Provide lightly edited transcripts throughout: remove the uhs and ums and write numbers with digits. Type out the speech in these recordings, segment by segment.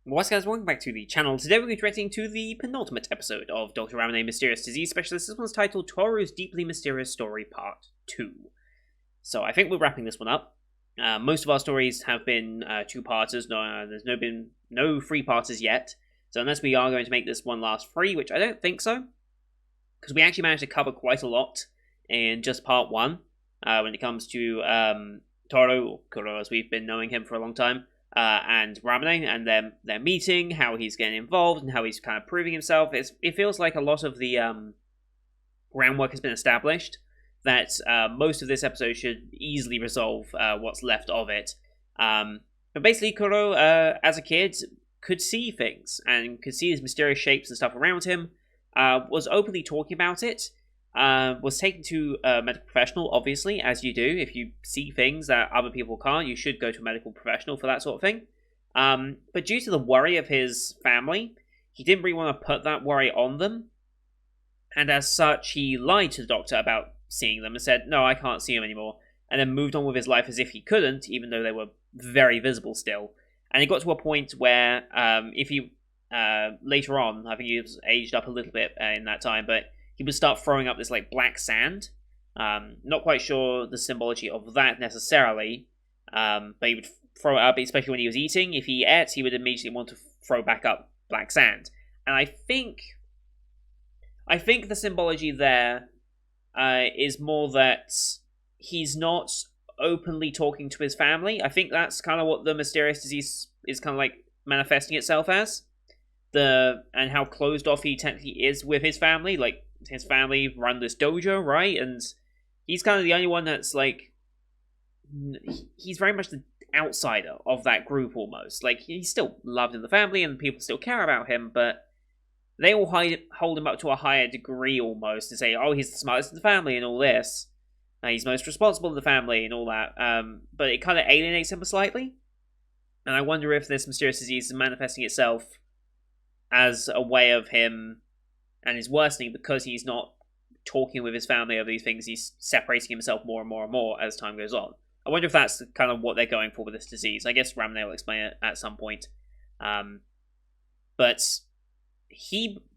What's guys, welcome back to the channel. Today we're going to be reacting to the penultimate episode of Dr. Ramune Mysterious Disease Specialist. This one's titled Toru's Deeply Mysterious Story Part 2. So I think we're wrapping this one up. Most of our stories have been two-parters. There's been no three-parters yet. So unless we are going to make this one last free, which I don't think so, because we actually managed to cover quite a lot in just part 1 when it comes to Toru, or Kuro as we've been knowing him for a long time. And Ramune, and their meeting, how he's getting involved, and how he's kind of proving himself. It feels like a lot of the groundwork has been established, that most of this episode should easily resolve what's left of it. But basically, Kuro, as a kid, could see things, and could see his mysterious shapes and stuff around him, was openly talking about it, was taken to a medical professional, obviously, as you do. If you see things that other people can't, you should go to a medical professional for that sort of thing. But due to the worry of his family, he didn't really want to put that worry on them. And as such, he lied to the doctor about seeing them and said, no, I can't see them anymore. And then moved on with his life as if he couldn't, even though they were very visible still. And it got to a point where, if he, later on, I think he was aged up a little bit in that time, but he would start throwing up this like black sand. Not quite sure the symbology of that necessarily, but he would throw it up, especially when he was eating. If he ate, he would immediately want to throw back up black sand. And I think the symbology there is more that he's not openly talking to his family. I think that's kind of what the mysterious disease is kind of like manifesting itself as. And how closed off he technically is with his family. Like, his family run this dojo, right? And he's kind of the only one that's like, he's very much the outsider of that group almost. Like, he's still loved in the family and people still care about him, but they all hold him up to a higher degree almost and say, oh, he's the smartest in the family and all this. He's most responsible in the family and all that. But it kind of alienates him slightly. And I wonder if this mysterious disease is manifesting itself as a way of him, and is worsening because he's not talking with his family over these things. He's separating himself more and more and more as time goes on. I wonder if that's kind of what they're going for with this disease. I guess Ramune will explain it at some point. But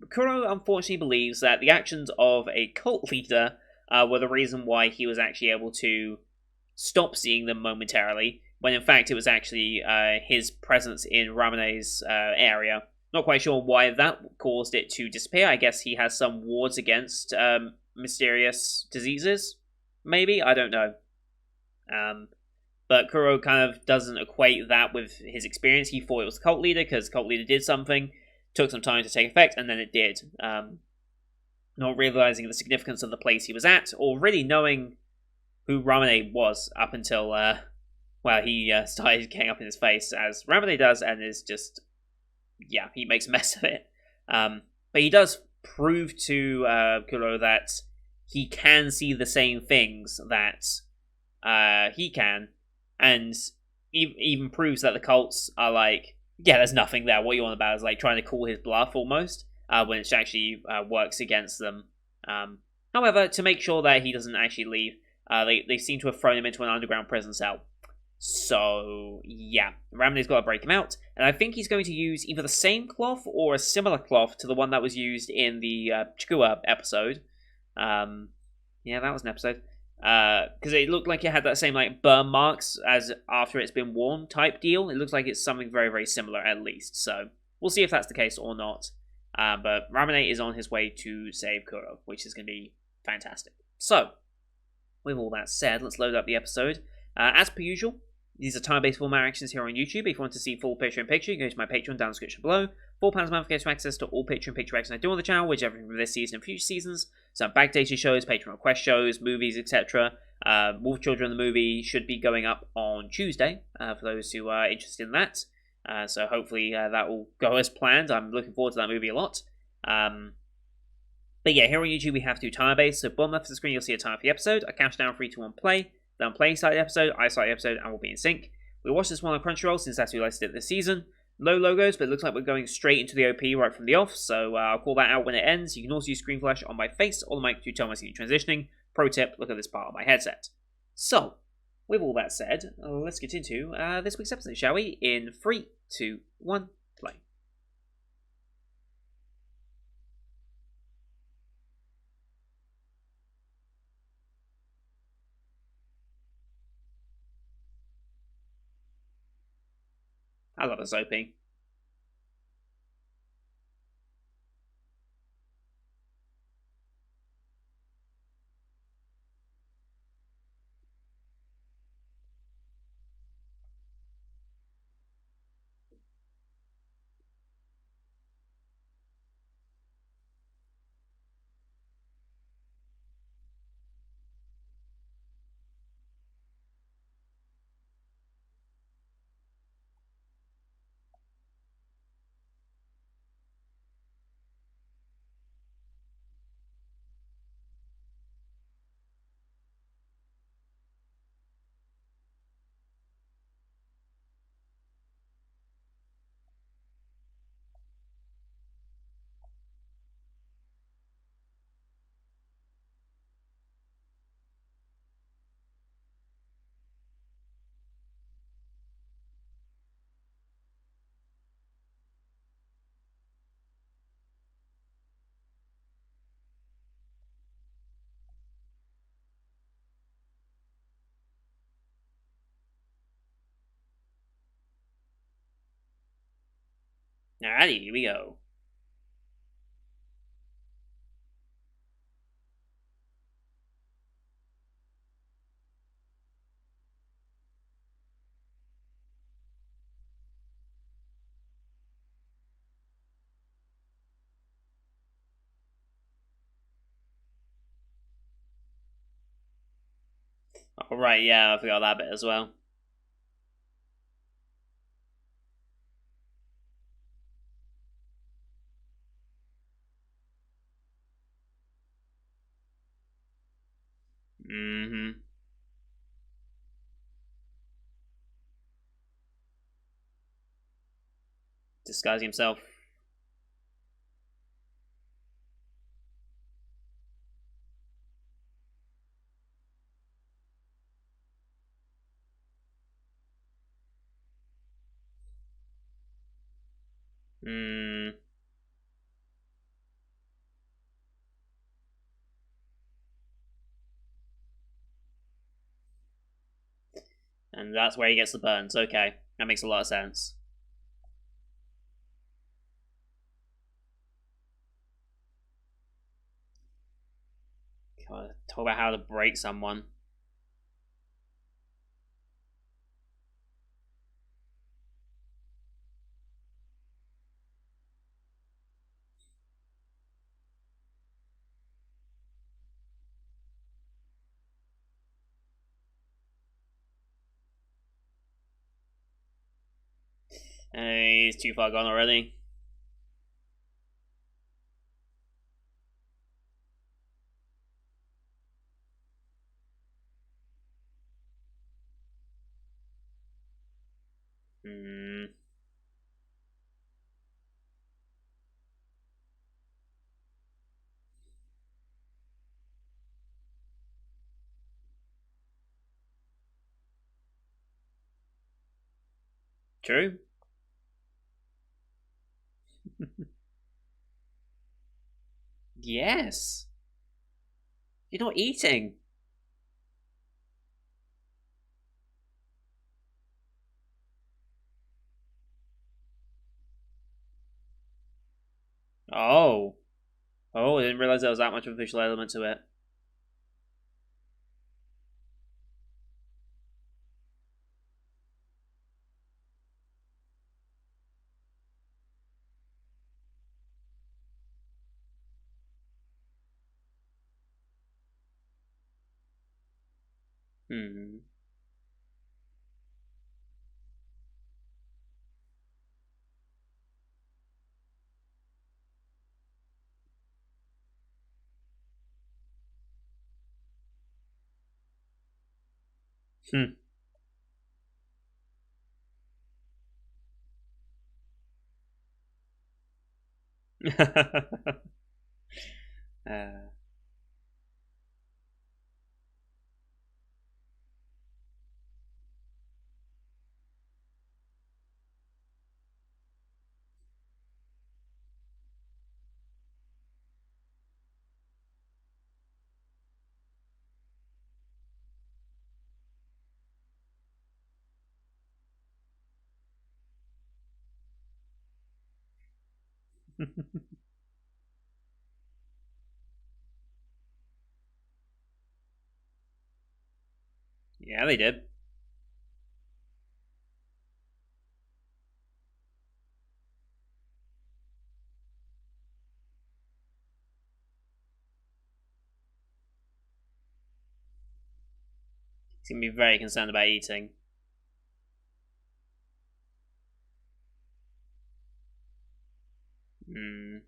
Kuro unfortunately believes that the actions of a cult leader were the reason why he was actually able to stop seeing them momentarily, when in fact it was actually his presence in Ramune's area. Not quite sure why that caused it to disappear. I guess he has some wards against mysterious diseases. Maybe? I don't know. But Kuro kind of doesn't equate that with his experience. He thought it was the cult leader because the cult leader did something, took some time to take effect, and then it did. Not realizing the significance of the place he was at, or really knowing who Ramune was up until, he started getting up in his face, as Ramune does, and is just... yeah, he makes a mess of it. But he does prove to Kuro that he can see the same things that he can, and even proves that the cults are like, yeah, there's nothing there. What you want about is like trying to call his bluff almost, when it actually works against them. However, to make sure that he doesn't actually leave, they seem to have thrown him into an underground prison cell. So, yeah, Ramune's got to break him out, and I think he's going to use either the same cloth or a similar cloth to the one that was used in the Chikua episode. Yeah, that was an episode. Because it looked like it had that same, like, burn marks as after it's been worn type deal. It looks like it's something very, very similar, at least. So, we'll see if that's the case or not. But Ramune is on his way to save Kuro, which is going to be fantastic. So, with all that said, let's load up the episode. As per usual, these are time-based format actions here on YouTube. If you want to see full picture-in-picture, you can go to my Patreon down in the description below. £4 a month gets you access to all picture-in-picture actions I do on the channel, which everything from this season and future seasons. Some backdated shows, Patreon request shows, movies, etc. Wolf Children the movie should be going up on Tuesday, for those who are interested in that. So hopefully that will go as planned. I'm looking forward to that movie a lot. But yeah, here on YouTube we have to do time-based. So bottom left of the screen you'll see a time for the episode. I count down 3, 2, 1, play. Then play start the episode, I start the episode, and we'll be in sync. We watched this one on Crunchyroll since that's who likes it this season. No logos, but it looks like we're going straight into the OP right from the off, so I'll call that out when it ends. You can also use screen flash on my face or the mic to tell my scene transitioning. Pro tip, look at this part of my headset. So, with all that said, let's get into this week's episode, shall we? In 3, 2, 1, play. I love a Soapy. Alrighty, here we go. Alright, yeah, I forgot that bit as well. Mm-hmm. Disguising himself. Mm. And that's where he gets the burns. Okay, that makes a lot of sense. God, talk about how to break someone. He's too far gone already. Hmm. True. Yes. You're not eating. Oh. Oh, I didn't realize there was that much of a visual element to it. Hmm. Hmm. uh, Yeah, they did. He's gonna be very concerned about eating. Hmm.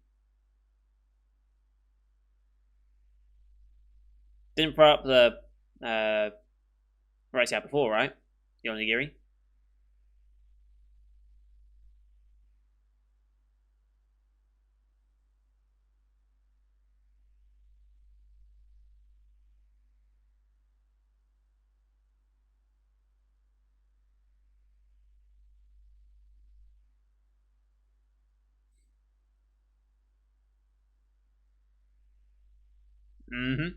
Didn't throw up the rice out before, right? The onigiri. Mm-hmm.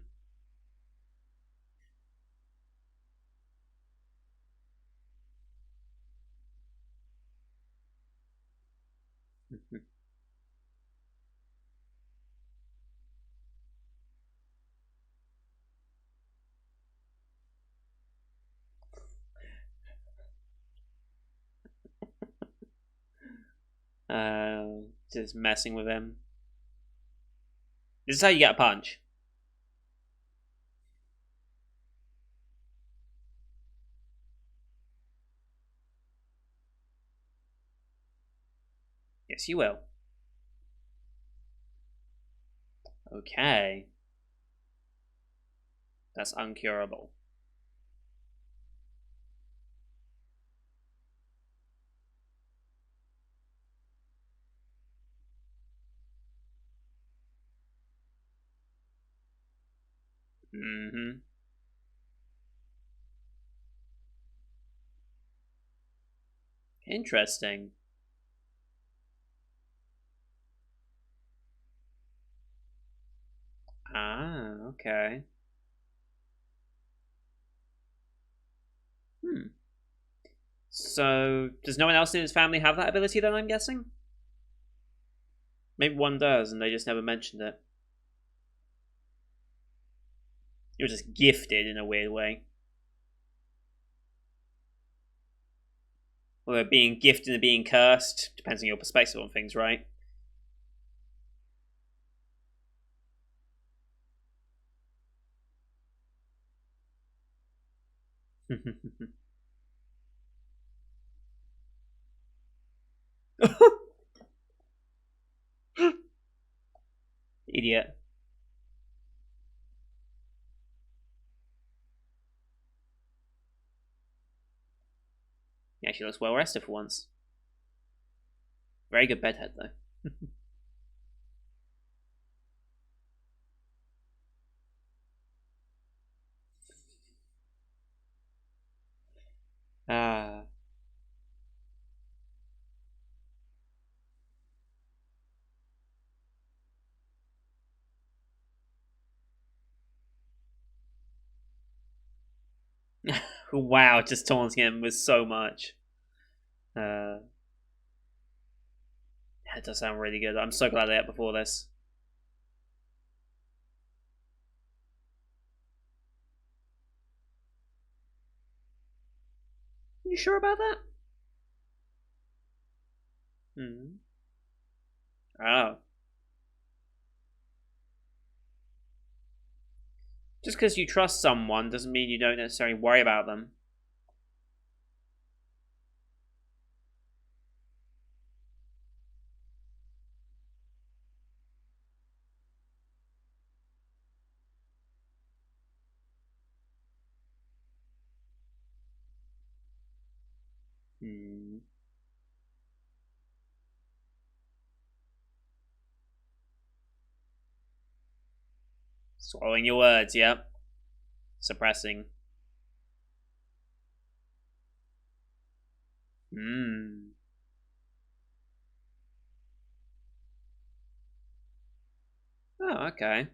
Just messing with him. This is how you get a punch. Yes, you will. Okay. That's uncurable. Mm-hmm. Interesting. Ah, okay. Hmm. So, does no one else in his family have that ability then, I'm guessing? Maybe one does, and they just never mentioned it. You're just gifted in a weird way. Although being gifted and being cursed depends on your perspective on things, right? Idiot. He actually looks well rested for once. Very good bedhead, though. Ah. Wow, just taunting him with so much. Uh, that does sound really good. I'm so glad they had before this. You sure about that? Hmm. Oh. Just because you trust someone doesn't mean you don't necessarily worry about them. Hmm. Swallowing your words, yep. Suppressing. Hmm. Oh, okay.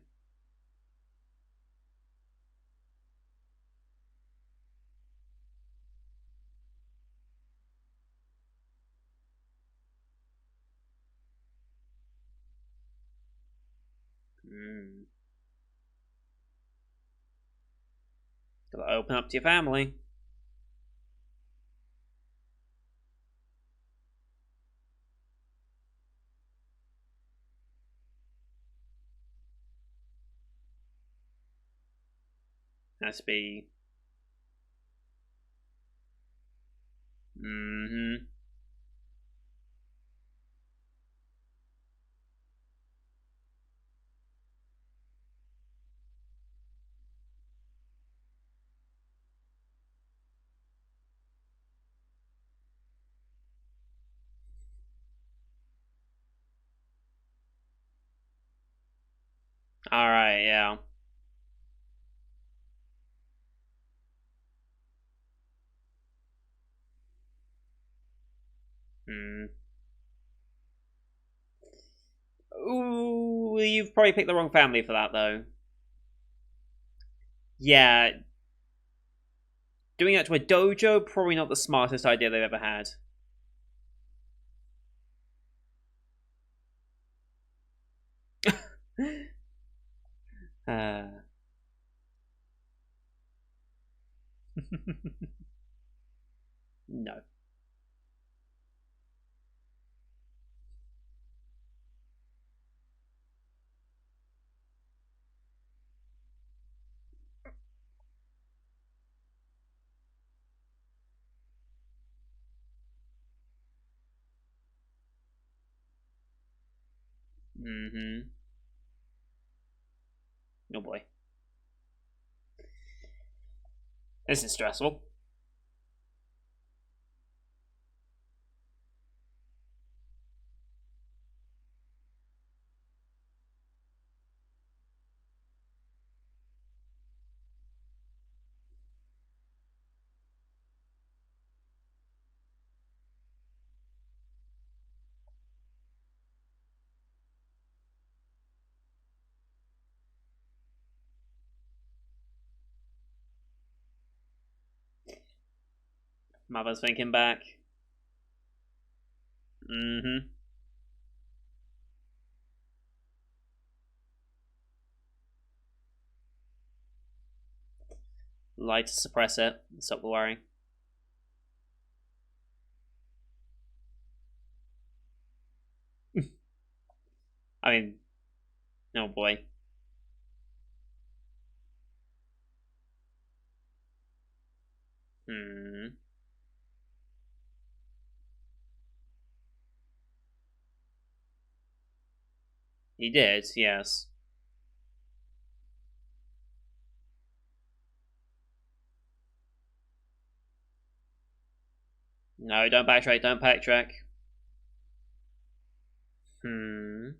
Mm. Gotta open up to your family. Has to be. Mm-hmm. Alright, yeah. Hmm. Ooh, you've probably picked the wrong family for that, though. Yeah, doing that to a dojo, probably not the smartest idea they've ever had. uh. No. Mm-hmm. Oh boy. This is stressful. Mother's thinking back. Mm-hmm. Lied to suppress it. Stop the worrying. I mean, oh boy. Hmm. He did, yes. No, don't backtrack, don't backtrack. Hmm.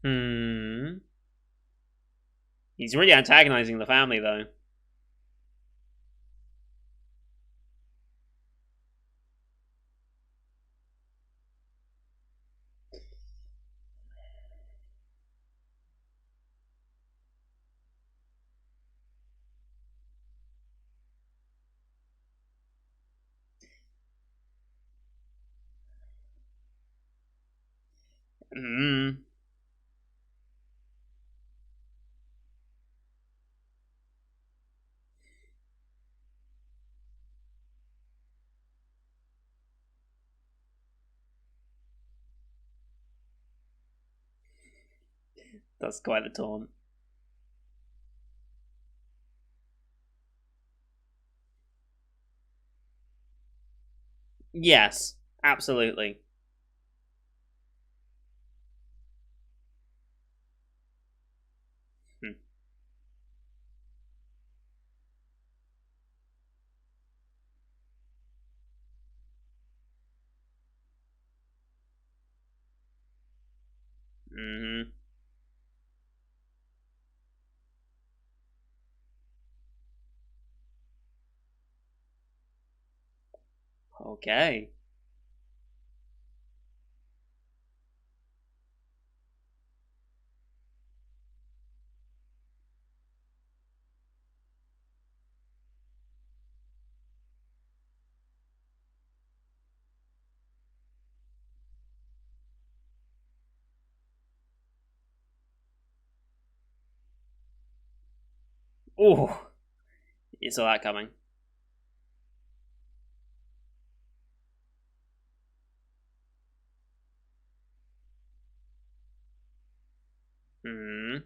Hmm. He's really antagonizing the family, though. Hmm. That's quite the taunt. Yes, absolutely. Hmm. Mm-hmm. Okay. Oh, you saw that coming. Hmm.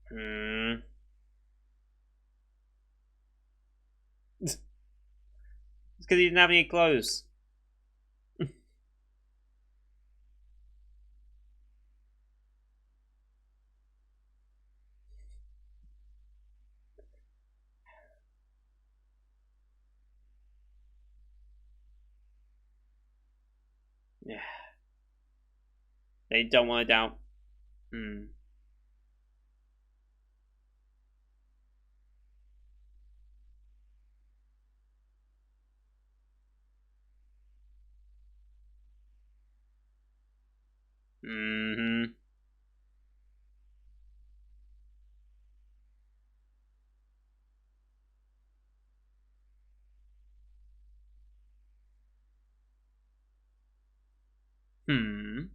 Hmm. It's because he didn't have any clothes. Yeah. They don't want to doubt. Hmm. Hmm. Hmm.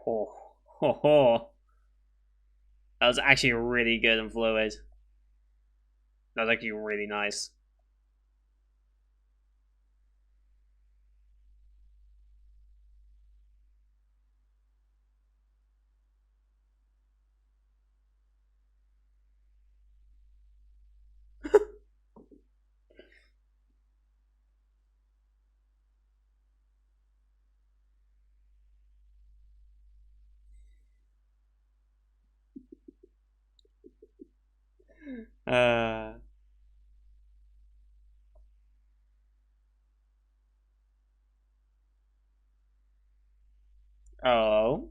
Oh. Ho ho. That was actually really good and fluid. That was actually really nice. Uh. Oh.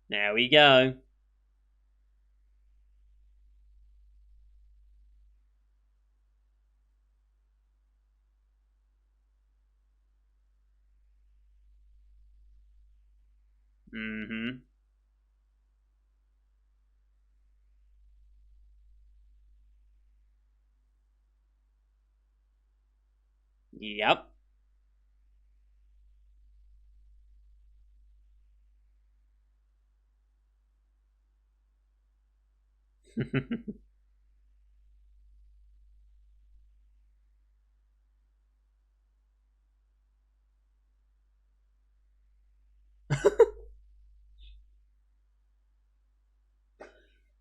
There we go. Mm-hmm. Yep.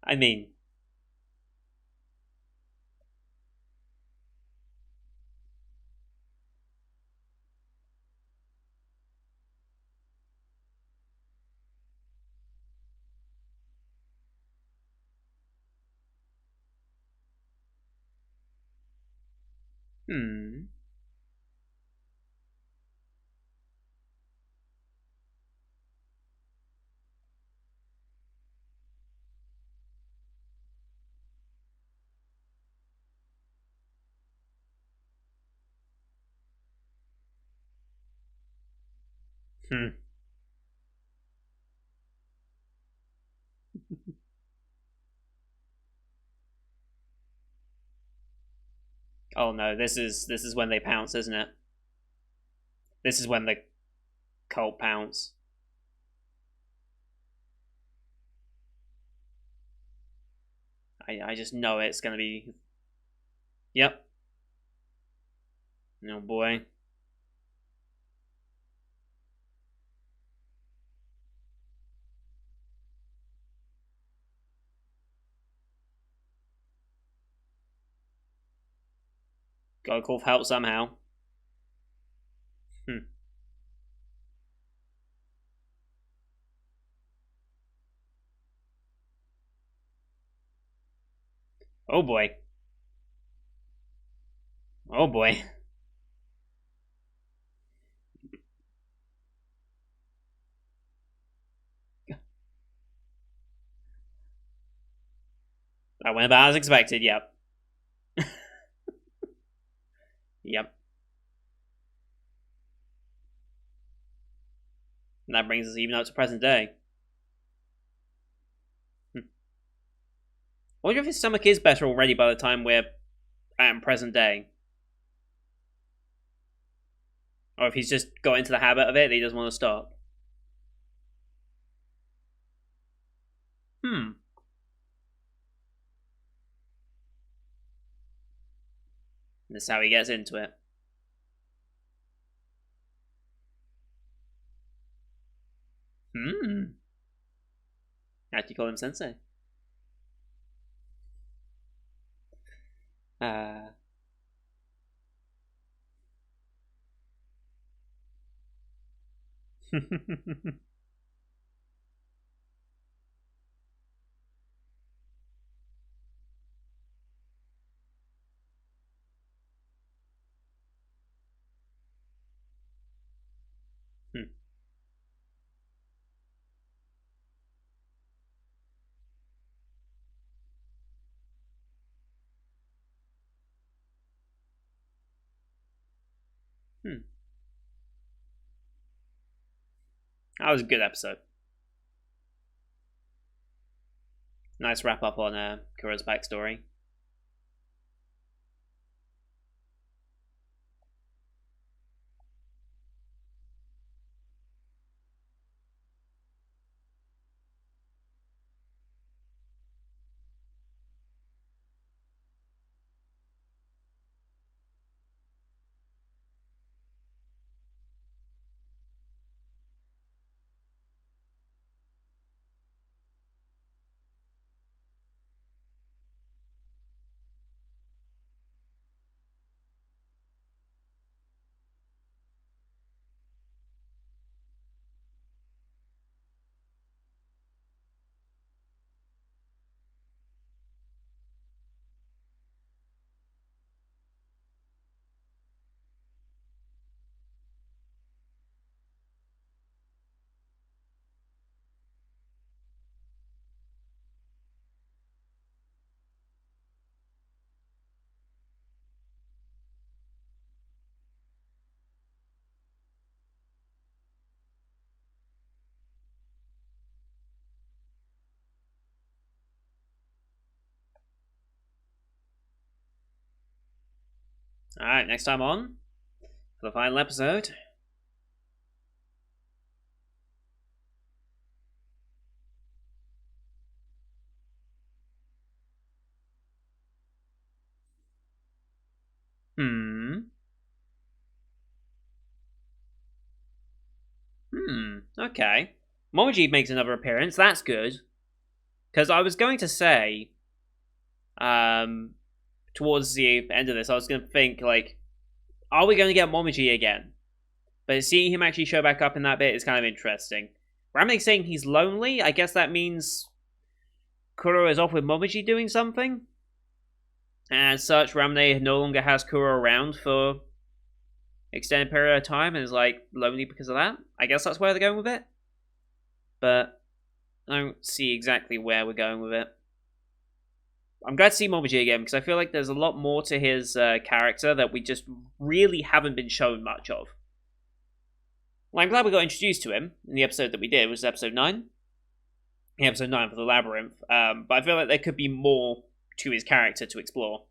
I mean, hmm. Hmm. Oh no, this is when they pounce, isn't it? This is when the cult pounce. I just know it's gonna be. Yep. Oh boy. Gotta call for help somehow. Hmm. Oh boy. Oh boy. I went about as expected, yep. Yep. And that brings us even up to present day. I wonder if his stomach is better already by the time we're at present day. Or if he's just got into the habit of it and he doesn't want to stop. This is how he gets into it. How do you call him sensei? That was a good episode. Nice wrap up on Kuro's backstory. Alright, next time on, for the final episode. Okay. Momiji makes another appearance, that's good. Because I was going to say, towards the end of this, I was going to think, like, are we going to get Momiji again? But seeing him actually show back up in that bit is kind of interesting. Ramene's saying he's lonely. I guess that means Kuro is off with Momiji doing something. And as such, Ramune no longer has Kuro around for extended period of time and is like lonely because of that. I guess that's where they're going with it. But I don't see exactly where we're going with it. I'm glad to see Momiji again because I feel like there's a lot more to his character that we just really haven't been shown much of. Well, I'm glad we got introduced to him in the episode that we did, which was episode 9. Episode 9 for the Labyrinth. But I feel like there could be more to his character to explore.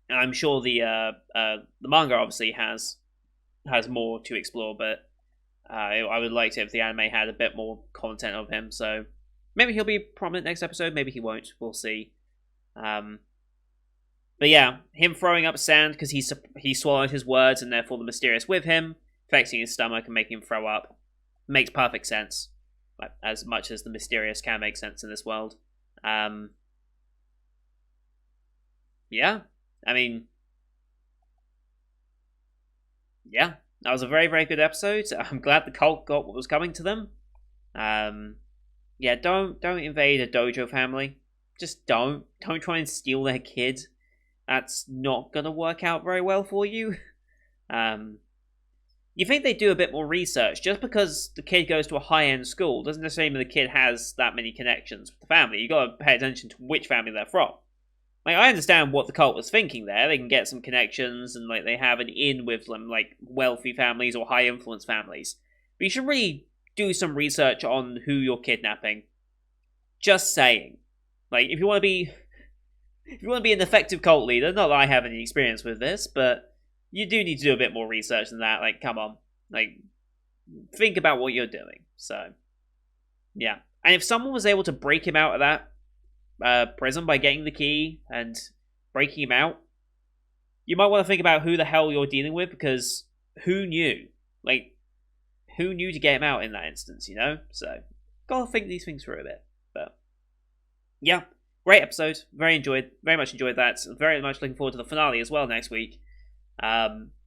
And I'm sure the manga obviously has more to explore, but I would like to if the anime had a bit more content of him. So maybe he'll be prominent next episode, maybe he won't. We'll see. But yeah, him throwing up sand because he swallowed his words and therefore the mysterious with him, affecting his stomach and making him throw up, makes perfect sense. As much as the mysterious can make sense in this world. Yeah, I mean, yeah, that was a very, very good episode. I'm glad the cult got what was coming to them. Yeah, don't invade a dojo family. Just don't try and steal their kid. That's not gonna work out very well for you. you think they do a bit more research. Just because the kid goes to a high-end school doesn't necessarily mean the kid has that many connections with the family. You got to pay attention to which family they're from. Like, I understand what the cult was thinking there. They can get some connections and like they have an in with them, like wealthy families or high influence families. But you should really do some research on who you're kidnapping. Just saying. Like, if you want to be an effective cult leader, not that I have any experience with this, but you do need to do a bit more research than that. Like, come on. Like, think about what you're doing. So, yeah. And if someone was able to break him out of that prison by getting the key and breaking him out, you might want to think about who the hell you're dealing with, because who knew? Like, who knew to get him out in that instance, you know? So, gotta think these things through a bit. But, yeah, great episode. Very much enjoyed that. Very much looking forward to the finale as well next week.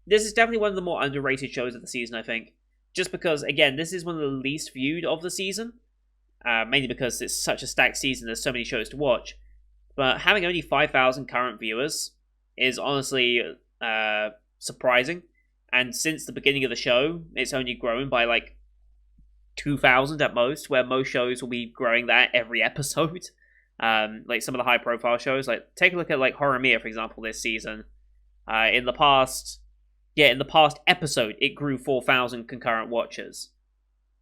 This is definitely one of the more underrated shows of the season, I think. Just because, again, this is one of the least viewed of the season. Mainly because it's such a stacked season, there's so many shows to watch. But having only 5,000 current viewers is honestly surprising. And since the beginning of the show, it's only grown by like 2,000 at most, where most shows will be growing that every episode. Like some of the high-profile shows, like take a look at like Horimiya, for example, this season. In the past episode, it grew 4,000 concurrent watchers.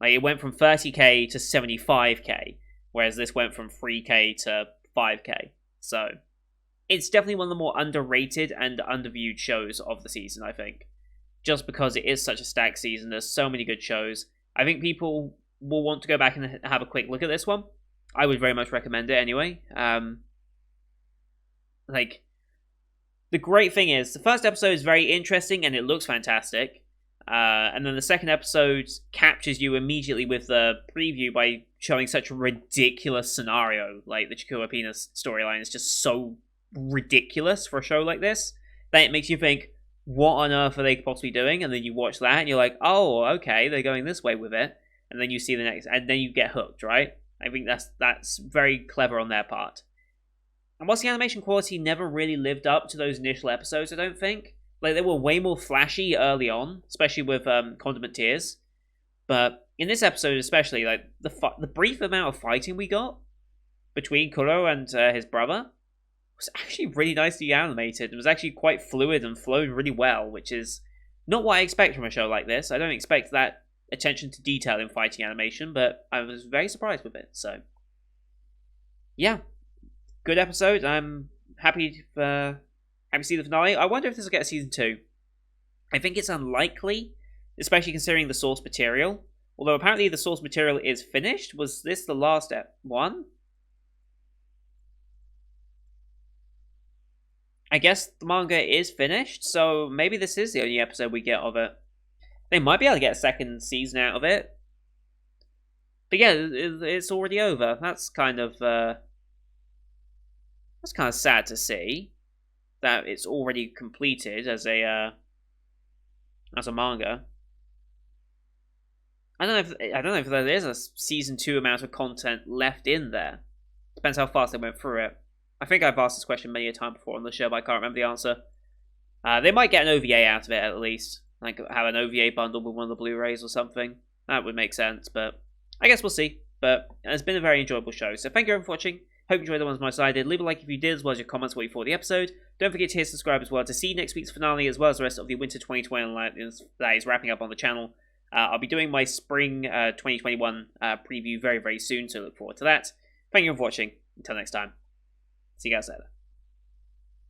Like, it went from 30k to 75k, whereas this went from 3k to 5k. So, it's definitely one of the more underrated and underviewed shows of the season, I think. Just because it is such a stacked season, there's so many good shows. I think people will want to go back and have a quick look at this one. I would very much recommend it anyway. The great thing is, the first episode is very interesting and it looks fantastic. And then the second episode captures you immediately with the preview by showing such a ridiculous scenario. Like, the Chikua Penis storyline is just so ridiculous for a show like this that it makes you think, what on earth are they possibly doing? And then you watch that and you're like, oh, okay, they're going this way with it. And then you see the next, and then you get hooked, right? I think that's very clever on their part. And whilst the animation quality never really lived up to those initial episodes, I don't think. Like, they were way more flashy early on, especially with Condiment Tears. But in this episode especially, like, the brief amount of fighting we got between Kuro and his brother was actually really nicely animated. It was actually quite fluid and flowed really well, which is not what I expect from a show like this. I don't expect that attention to detail in fighting animation, but I was very surprised with it. So, yeah, good episode. I'm happy to see the finale. I wonder if this will get a season 2. I think it's unlikely, especially considering the source material. Although apparently the source material is finished. Was this the last one? I guess the manga is finished, so maybe this is the only episode we get of it. They might be able to get a second season out of it. But yeah, it's already over. That's kind of sad to see that it's already completed as a manga. I don't know if there is a season 2 amount of content left in there. Depends how fast they went through it. I think I've asked this question many a time before on the show, but I can't remember the answer. They might get an OVA out of it at least, like have an OVA bundle with one of the Blu-rays or something. That would make sense, but I guess we'll see. But it's been a very enjoyable show, so thank you everyone for watching. Hope you enjoyed the ones my side did. Leave a like if you did, as well as your comments what you thought of the episode. Don't forget to hit subscribe as well to see next week's finale, as well as the rest of the Winter 2020 that is wrapping up on the channel. I'll be doing my Spring 2021 preview very, very soon, so look forward to that. Thank you for watching. Until next time. See you guys later.